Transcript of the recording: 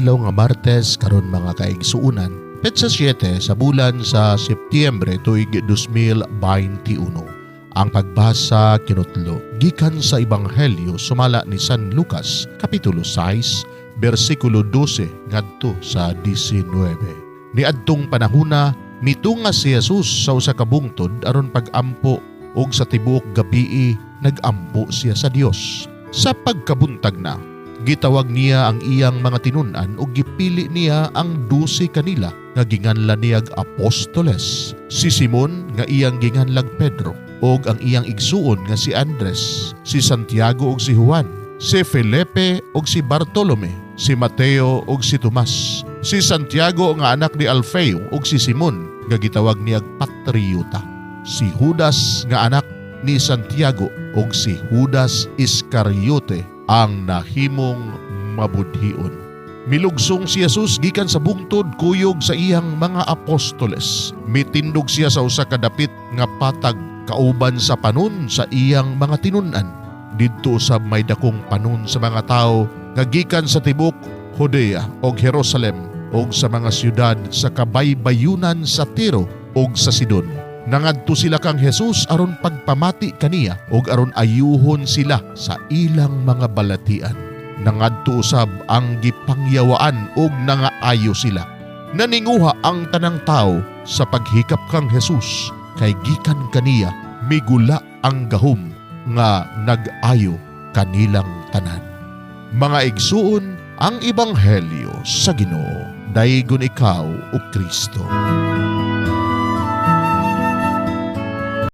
adlaw nga Martes karon mga kaigsuunan, petsa 7 sa bulan sa Setyembre tuig 2021. Ang pagbasa kinutlo gikan sa Ebanghelyo sumala ni San Lucas kapitulo 6 bersikulo 12 ngadto sa 19. Niadtong panahona mitunga si Jesus sa usa ka bungtod aron pag-ampo ug sa tibuok gabii nag-ampo siya sa Dios. Sa pagkabuntag na, gitawag niya ang iyang mga tinun-an ug gipili niya ang 12 kanila nga ginganlan niyag apostoles. Si Simon nga iyang ginganlag Pedro ug ang iyang igsuon nga si Andres, si Santiago ug si Juan, si Felipe ug si Bartolome, si Mateo ug si Tomas, si Santiago nga anak ni Alfeo ug si Simon nga gitawag niyag Patriota, si Judas nga anak ni Santiago ug si Judas Iscariote ang nahimong mabudhion. Milugsong si Jesus gikan sa bungtod kuyog sa iyang mga apostoles. Mitindog siya sa usa ka dapit nga patag kauban sa panon sa iyang mga tinun-an. Didto sa may dakong panon sa mga tao nga gikan sa tibok Judea ug Jerusalem ug sa mga siyudad sa kabaybayunan sa Tiro ug sa Sidon. Nangadto sila kang Jesus aron pagpamati kaniya ug aron ayuhon sila sa ilang mga balatian. Nangadto usab ang gipangyawaan ug nangaayo sila. Naninguha ang tanang tao sa paghikap kang Jesus kay gikan kaniya migula ang gahom nga nag-ayo kanilang tanan. Mga igsuon, ang Ebanghelyo sa Ginoo. Daygon ikaw o Kristo.